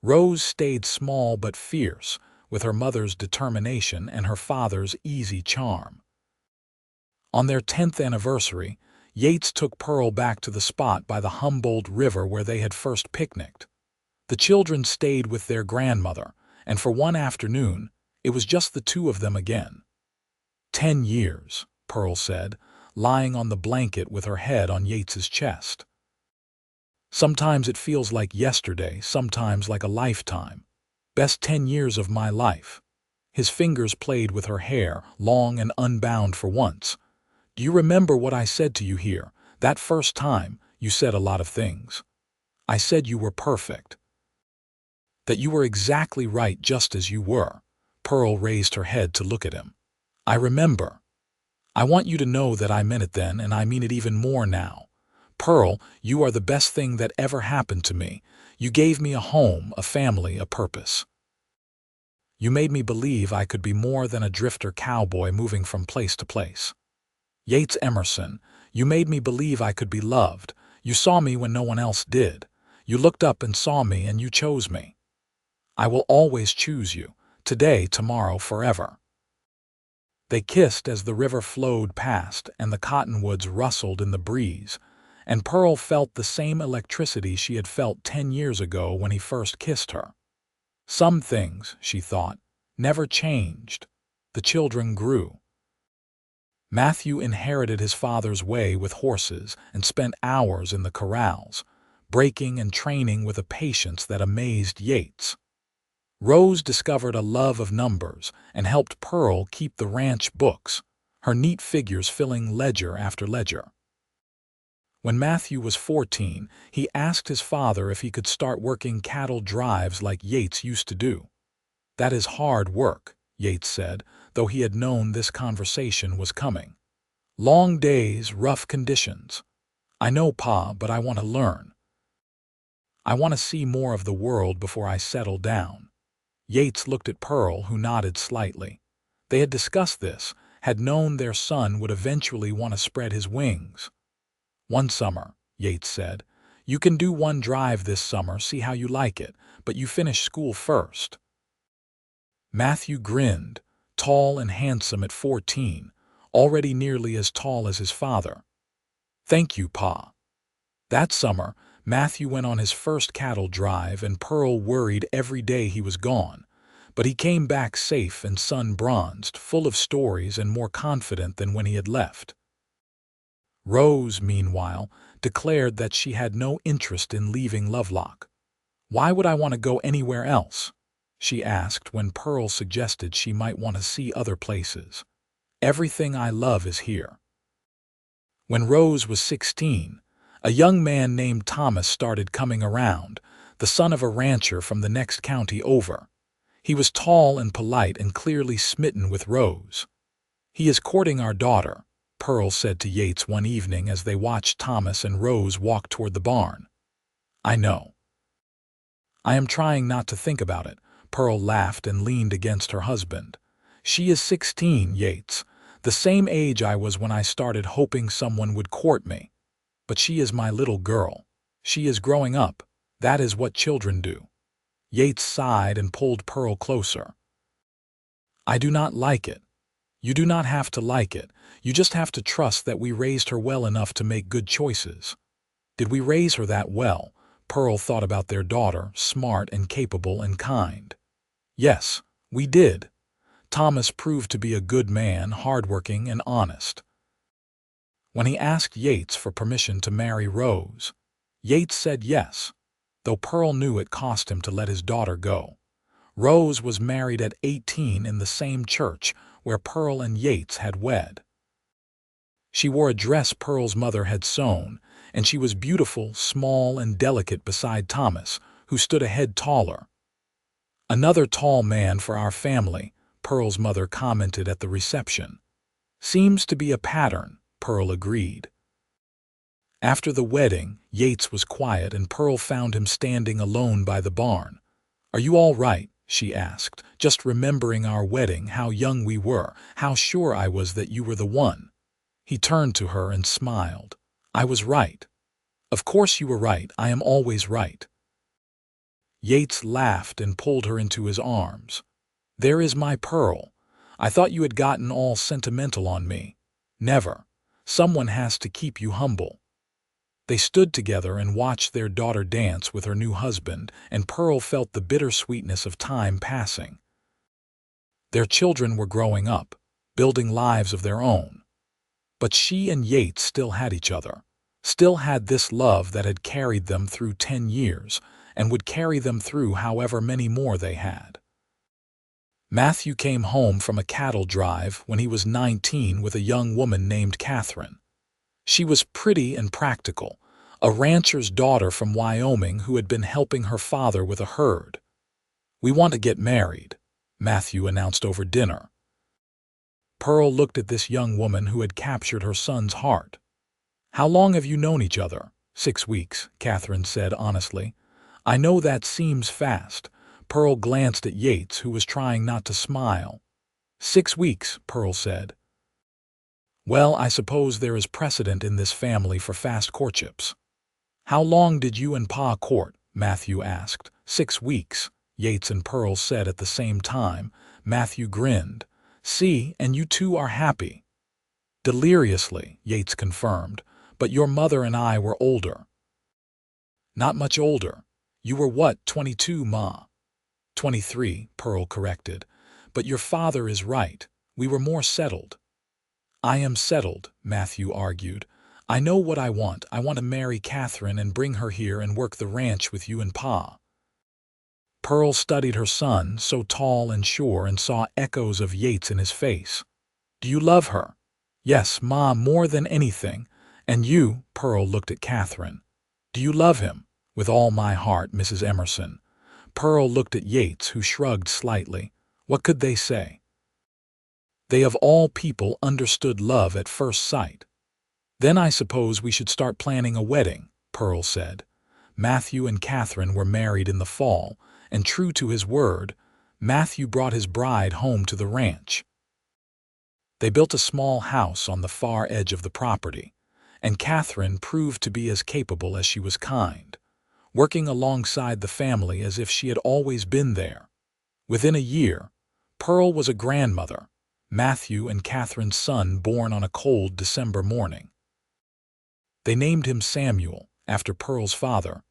Rose stayed small but fierce, with her mother's determination and her father's easy charm. On their 10th anniversary, Yates took Pearl back to the spot by the Humboldt River where they had first picnicked. The children stayed with their grandmother, and for one afternoon, it was just the two of them again. 10 years, Pearl said, lying on the blanket with her head on Yates's chest. Sometimes it feels like yesterday, sometimes like a lifetime. Best 10 years of my life. His fingers played with her hair, long and unbound for once. Do you remember what I said to you here? That first time, you said a lot of things. I said you were perfect. That you were exactly right just as you were. Pearl raised her head to look at him. I remember. I want you to know that I meant it then, and I mean it even more now. Pearl, you are the best thing that ever happened to me. You gave me a home, a family, a purpose. You made me believe I could be more than a drifter cowboy moving from place to place. Yates Emerson, you made me believe I could be loved. You saw me when no one else did. You looked up and saw me, and you chose me. I will always choose you, today, tomorrow, forever. They kissed as the river flowed past and the cottonwoods rustled in the breeze, and Pearl felt the same electricity she had felt 10 years ago when he first kissed her. Some things, she thought, never changed. The children grew. Matthew inherited his father's way with horses and spent hours in the corrals, breaking and training with a patience that amazed Yates. Rose discovered a love of numbers and helped Pearl keep the ranch books, her neat figures filling ledger after ledger. When Matthew was 14, he asked his father if he could start working cattle drives like Yates used to do. That is hard work, Yates said, though he had known this conversation was coming. Long days, rough conditions. I know, Pa, but I want to learn. I want to see more of the world before I settle down. Yates looked at Pearl, who nodded slightly. They had discussed this, had known their son would eventually want to spread his wings. One summer, Yates said, you can do one drive this summer, see how you like it, but you finish school first. Matthew grinned, tall and handsome at 14, already nearly as tall as his father. Thank you, Pa. That summer, Matthew went on his first cattle drive and Pearl worried every day he was gone, but he came back safe and sun-bronzed, full of stories and more confident than when he had left. Rose, meanwhile, declared that she had no interest in leaving Lovelock. Why would I want to go anywhere else? She asked when Pearl suggested she might want to see other places. Everything I love is here. When Rose was 16, a young man named Thomas started coming around, the son of a rancher from the next county over. He was tall and polite and clearly smitten with Rose. He is courting our daughter, Pearl said to Yates one evening as they watched Thomas and Rose walk toward the barn. I know. I am trying not to think about it, Pearl laughed and leaned against her husband. She is 16, Yates, the same age I was when I started hoping someone would court me. But she is my little girl. She is growing up. That is what children do. Yates sighed and pulled Pearl closer. I do not like it. You do not have to like it. You just have to trust that we raised her well enough to make good choices. Did we raise her that well? Pearl thought about their daughter, smart and capable and kind. Yes, we did. Thomas proved to be a good man, hardworking and honest. When he asked Yates for permission to marry Rose, Yates said yes, though Pearl knew it cost him to let his daughter go. Rose was married at 18 in the same church where Pearl and Yates had wed. She wore a dress Pearl's mother had sewn, and she was beautiful, small, and delicate beside Thomas, who stood a head taller. Another tall man for our family, Pearl's mother commented at the reception. Seems to be a pattern, Pearl agreed. After the wedding, Yates was quiet and Pearl found him standing alone by the barn. "Are you all right?" she asked, "just remembering our wedding, how young we were, how sure I was that you were the one." He turned to her and smiled. "I was right. Of course you were right, I am always right." Yates laughed and pulled her into his arms. "There is my Pearl. I thought you had gotten all sentimental on me. Never. Someone has to keep you humble." They stood together and watched their daughter dance with her new husband, and Pearl felt the bitter sweetness of time passing. Their children were growing up, building lives of their own. But she and Yates still had each other, still had this love that had carried them through 10 years and would carry them through however many more they had. Matthew came home from a cattle drive when he was 19 with a young woman named Catherine. She was pretty and practical, a rancher's daughter from Wyoming who had been helping her father with a herd. "We want to get married," Matthew announced over dinner. Pearl looked at this young woman who had captured her son's heart. "How long have you known each other?" "6 weeks, Catherine said honestly. "I know that seems fast." Pearl glanced at Yates, who was trying not to smile. "6 weeks, Pearl said. "Well, I suppose there is precedent in this family for fast courtships." "How long did you and Pa court?" Matthew asked. 6 weeks, Yates and Pearl said at the same time. Matthew grinned. "See, and you two are happy." "Deliriously," Yates confirmed, "but your mother and I were older." "Not much older. You were what, 22, Ma?" 23, Pearl corrected. "But your father is right. We were more settled." "I am settled," Matthew argued. "I know what I want. I want to marry Catherine and bring her here and work the ranch with you and Pa." Pearl studied her son, so tall and sure, and saw echoes of Yates in his face. "Do you love her?" "Yes, Ma, more than anything." "And you?" Pearl looked at Catherine. "Do you love him?" "With all my heart, Mrs. Emerson." Pearl looked at Yates, who shrugged slightly. What could they say? They of all people understood love at first sight. "Then I suppose we should start planning a wedding," Pearl said. Matthew and Catherine were married in the fall, and true to his word, Matthew brought his bride home to the ranch. They built a small house on the far edge of the property, and Catherine proved to be as capable as she was kind, working alongside the family as if she had always been there. Within a year, Pearl was a grandmother, Matthew and Catherine's son born on a cold December morning. They named him Samuel, after Pearl's father,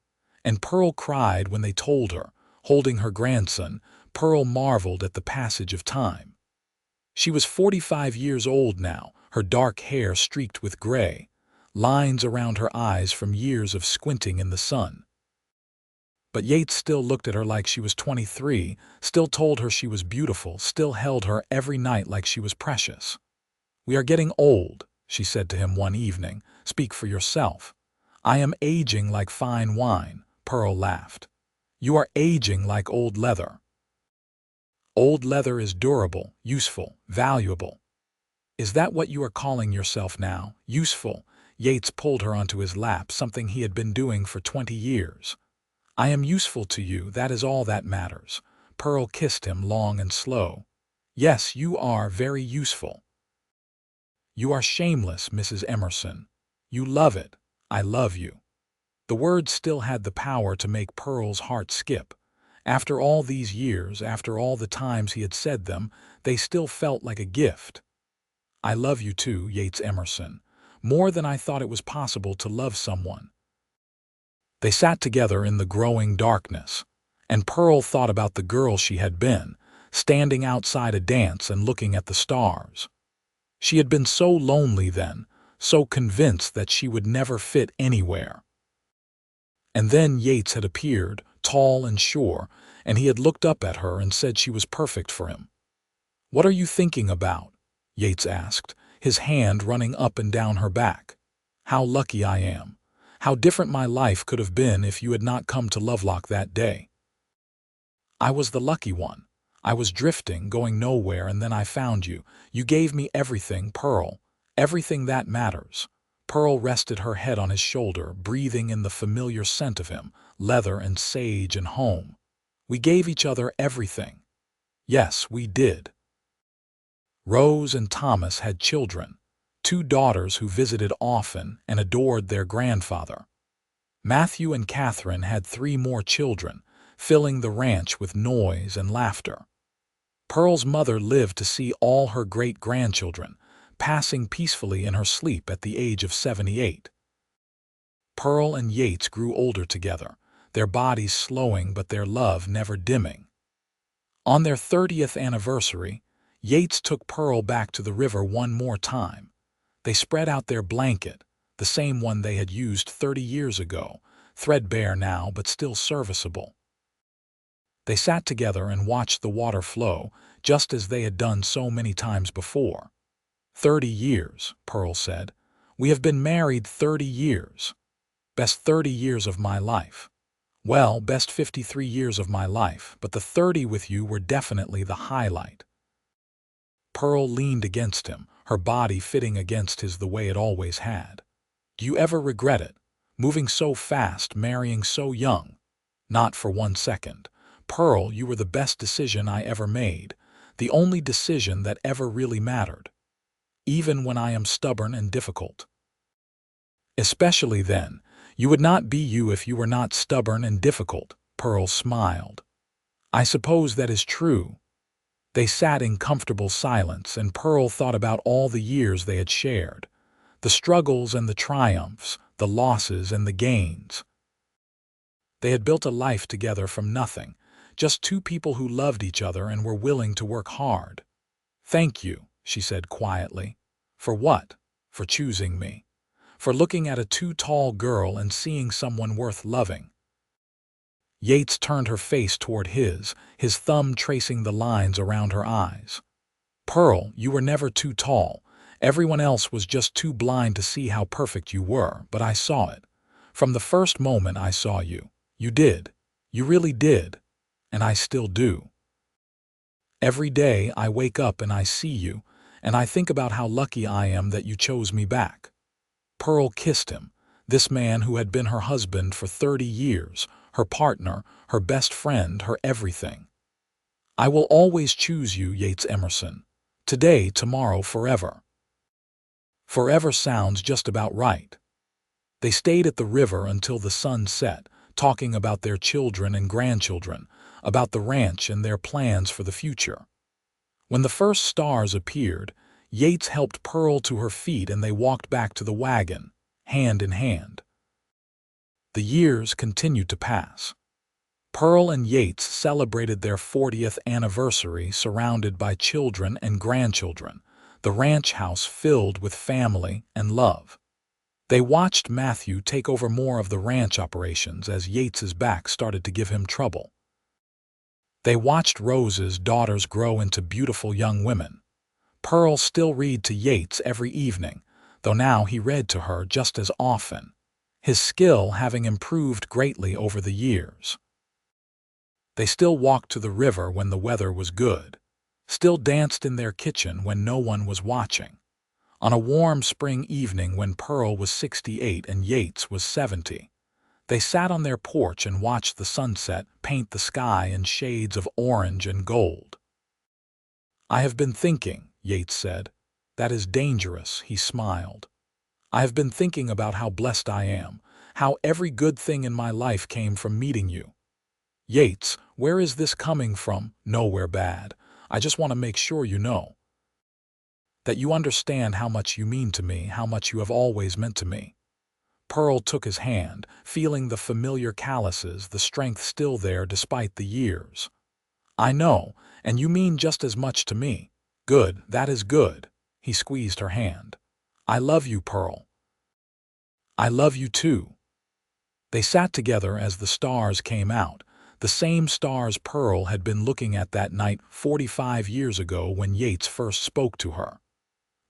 and Pearl cried when they told her. Holding her grandson, Pearl marveled at the passage of time. She was 45 years old now, her dark hair streaked with gray, lines around her eyes from years of squinting in the sun. But Yates still looked at her like she was 23, still told her she was beautiful, still held her every night like she was precious. "We are getting old," she said to him one evening. "Speak for yourself." "I am aging like fine wine," Pearl laughed. "You are aging like old leather." "Old leather is durable, useful, valuable." "Is that what you are calling yourself now? Useful?" Yates pulled her onto his lap, something he had been doing for 20 years. "I am useful to you, that is all that matters." Pearl kissed him long and slow. "Yes, you are very useful." "You are shameless, Mrs. Emerson. You love it. I love you." The words still had the power to make Pearl's heart skip. After all these years, after all the times he had said them, they still felt like a gift. "I love you too, Yates Emerson. More than I thought it was possible to love someone." They sat together in the growing darkness, and Pearl thought about the girl she had been, standing outside a dance and looking at the stars. She had been so lonely then, so convinced that she would never fit anywhere. And then Yates had appeared, tall and sure, and he had looked up at her and said she was perfect for him. "What are you thinking about?" Yates asked, his hand running up and down her back. "How lucky I am. How different my life could have been if you had not come to Lovelock that day." "I was the lucky one. I was drifting, going nowhere, and then I found you. You gave me everything, Pearl. Everything that matters." Pearl rested her head on his shoulder, breathing in the familiar scent of him, leather and sage and home. We gave each other everything. Yes, we did. Rose and Thomas had children, two daughters who visited often and adored their grandfather. Matthew and Catherine had three more children, filling the ranch with noise and laughter. Pearl's mother lived to see all her great-grandchildren, passing peacefully in her sleep at the age of 78. Pearl and Yates grew older together, their bodies slowing but their love never dimming. On their 30th anniversary, Yates took Pearl back to the river one more time. They spread out their blanket, the same one they had used 30 years ago, threadbare now but still serviceable. They sat together and watched the water flow, just as they had done so many times before. 30 years, Pearl said. We have been married 30 years. Best 30 years of my life. Well, best 53 years of my life, but the 30 with you were definitely the highlight. Pearl leaned against him, her body fitting against his the way it always had. Do you ever regret it? Moving so fast, marrying so young? Not for 1 second. Pearl, you were the best decision I ever made, the only decision that ever really mattered. Even when I am stubborn and difficult. Especially then, you would not be you if you were not stubborn and difficult, Pearl smiled. I suppose that is true. They sat in comfortable silence, and Pearl thought about all the years they had shared, the struggles and the triumphs, the losses and the gains. They had built a life together from nothing, just two people who loved each other and were willing to work hard. Thank you, she said quietly. For what? For choosing me. For looking at a too tall girl and seeing someone worth loving. Yates turned her face toward his thumb tracing the lines around her eyes. Pearl, you were never too tall. Everyone else was just too blind to see how perfect you were, but I saw it. From the first moment I saw you. You did. You really did. And I still do. Every day I wake up and I see you, and I think about how lucky I am that you chose me back. Pearl kissed him, this man who had been her husband for 30 years, her partner, her best friend, her everything. I will always choose you, Yates Emerson. Today, tomorrow, forever. Forever sounds just about right. They stayed at the river until the sun set, talking about their children and grandchildren, about the ranch and their plans for the future. When the first stars appeared, Yates helped Pearl to her feet and they walked back to the wagon, hand in hand. The years continued to pass. Pearl and Yates celebrated their 40th anniversary surrounded by children and grandchildren, the ranch house filled with family and love. They watched Matthew take over more of the ranch operations as Yates's back started to give him trouble. They watched Rose's daughters grow into beautiful young women. Pearl still read to Yates every evening, though now he read to her just as often, his skill having improved greatly over the years. They still walked to the river when the weather was good, still danced in their kitchen when no one was watching. On a warm spring evening when Pearl was 68 and Yates was 70, they sat on their porch and watched the sunset paint the sky in shades of orange and gold. I have been thinking, Yates said. That is dangerous, he smiled. I have been thinking about how blessed I am, how every good thing in my life came from meeting you. Yates, where is this coming from? Nowhere bad. I just want to make sure you know. That you understand how much you mean to me, how much you have always meant to me. Pearl took his hand, feeling the familiar calluses, the strength still there despite the years. I know, and you mean just as much to me. Good, that is good. He squeezed her hand. I love you, Pearl. I love you too. They sat together as the stars came out, the same stars Pearl had been looking at that night 45 years ago when Yates first spoke to her.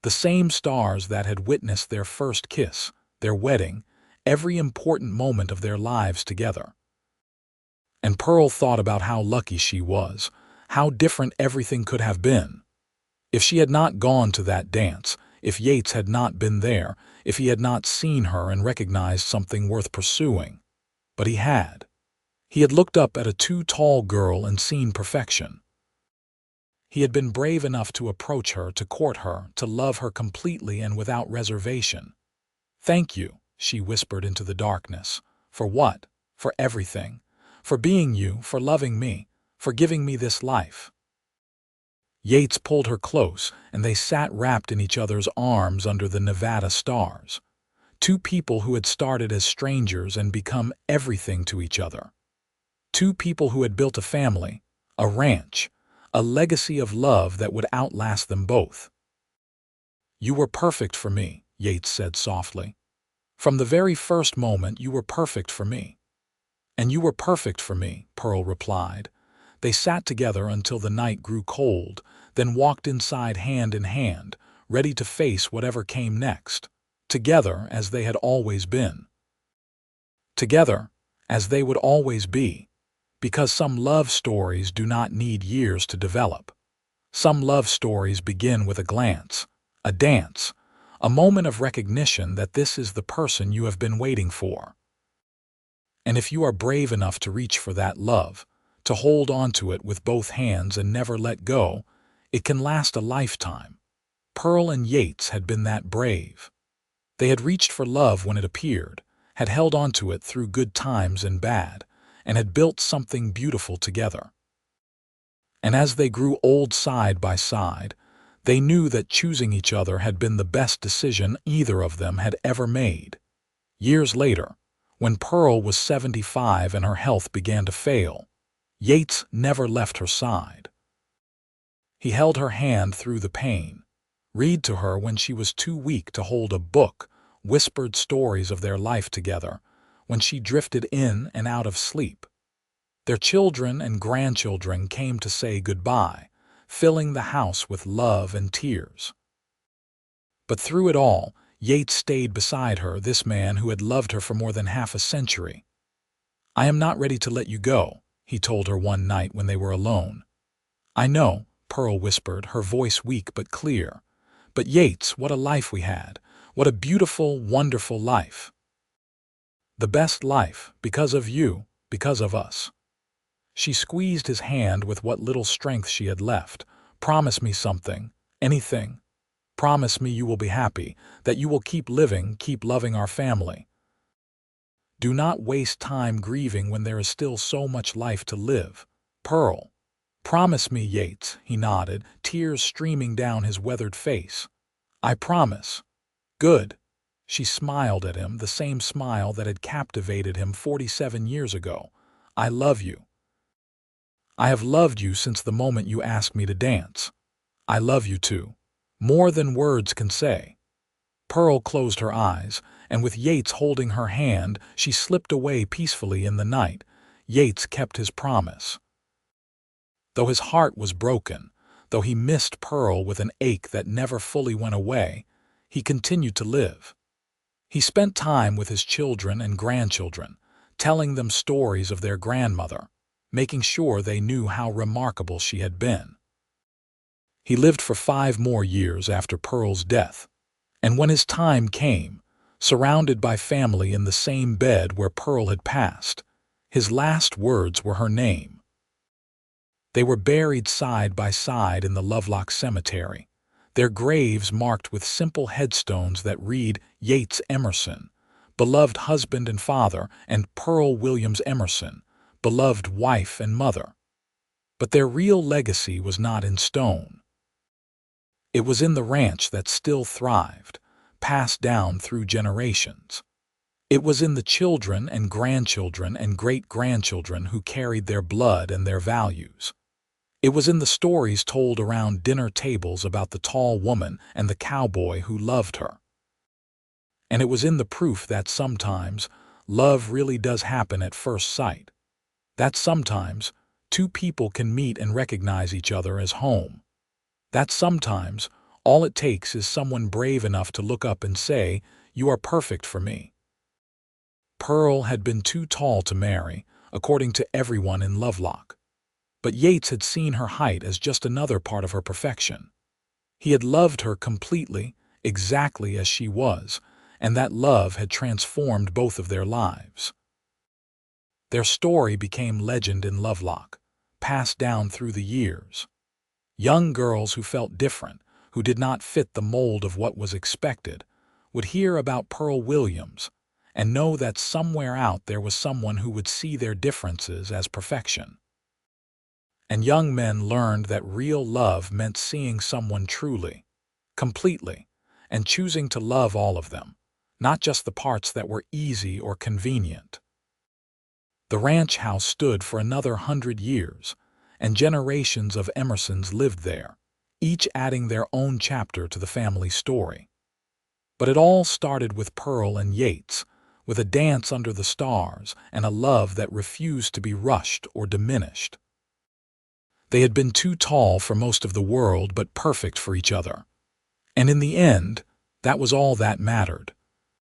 The same stars that had witnessed their first kiss, their wedding, every important moment of their lives together. And Pearl thought about how lucky she was, how different everything could have been. If she had not gone to that dance, if Yates had not been there, if he had not seen her and recognized something worth pursuing. But he had. He had looked up at a too tall girl and seen perfection. He had been brave enough to approach her, to court her, to love her completely and without reservation. "Thank you," she whispered into the darkness. "For what? For everything. For being you, for loving me, for giving me this life." Yates pulled her close, and they sat wrapped in each other's arms under the Nevada stars. Two people who had started as strangers and become everything to each other. Two people who had built a family, a ranch, a legacy of love that would outlast them both. "You were perfect for me," Yates said softly. "From the very first moment, you were perfect for me." "And you were perfect for me," Pearl replied. They sat together until the night grew cold, then walked inside hand in hand, ready to face whatever came next, together as they had always been. Together as they would always be, because some love stories do not need years to develop. Some love stories begin with a glance, a dance, a moment of recognition that this is the person you have been waiting for. And if you are brave enough to reach for that love, to hold on to it with both hands and never let go, it can last a lifetime. Pearl and Yates had been that brave. They had reached for love when it appeared, had held on to it through good times and bad, and had built something beautiful together. And as they grew old side by side, they knew that choosing each other had been the best decision either of them had ever made. Years later, when Pearl was 75 and her health began to fail, Yates never left her side. He held her hand through the pain, read to her when she was too weak to hold a book, whispered stories of their life together, when she drifted in and out of sleep. Their children and grandchildren came to say goodbye, filling the house with love and tears. But through it all, Yates stayed beside her, this man who had loved her for more than half a century. "I am not ready to let you go," he told her one night when they were alone. "I know," Pearl whispered, her voice weak but clear. "But Yates, what a life we had. What a beautiful, wonderful life. The best life, because of you, because of us." She squeezed his hand with what little strength she had left. "Promise me something, anything. Promise me you will be happy, that you will keep living, keep loving our family. Do not waste time grieving when there is still so much life to live. Pearl." "Promise me, Yates," he nodded, tears streaming down his weathered face. "I promise." "Good." She smiled at him, the same smile that had captivated him 47 years ago. "I love you. I have loved you since the moment you asked me to dance. I love you too. More than words can say." Pearl closed her eyes, and with Yates holding her hand, she slipped away peacefully in the night. Yates kept his promise. Though his heart was broken, though he missed Pearl with an ache that never fully went away, he continued to live. He spent time with his children and grandchildren, telling them stories of their grandmother, making sure they knew how remarkable she had been. He lived for 5 more years after Pearl's death, and when his time came, surrounded by family in the same bed where Pearl had passed, his last words were her name. They were buried side by side in the Lovelock cemetery, their graves marked with simple headstones that read Yates Emerson, beloved husband and father, and Pearl Williams Emerson, beloved wife and mother. But their real legacy was not in stone. It was in the ranch that still thrived, passed down through generations. It was in the children and grandchildren and great-grandchildren who carried their blood and their values. It was in the stories told around dinner tables about the tall woman and the cowboy who loved her. And it was in the proof that sometimes love really does happen at first sight. That sometimes two people can meet and recognize each other as home. That sometimes all it takes is someone brave enough to look up and say, "You are perfect for me." Pearl had been too tall to marry, according to everyone in Lovelock. But Yates had seen her height as just another part of her perfection. He had loved her completely, exactly as she was, and that love had transformed both of their lives. Their story became legend in Lovelock, passed down through the years. Young girls who felt different, who did not fit the mold of what was expected, would hear about Pearl Williams and know that somewhere out there was someone who would see their differences as perfection. And young men learned that real love meant seeing someone truly, completely, and choosing to love all of them, not just the parts that were easy or convenient. The ranch house stood for another 100 years, and generations of Emersons lived there, each adding their own chapter to the family story. But it all started with Pearl and Yates, with a dance under the stars and a love that refused to be rushed or diminished. They had been too tall for most of the world, but perfect for each other. And in the end, that was all that mattered.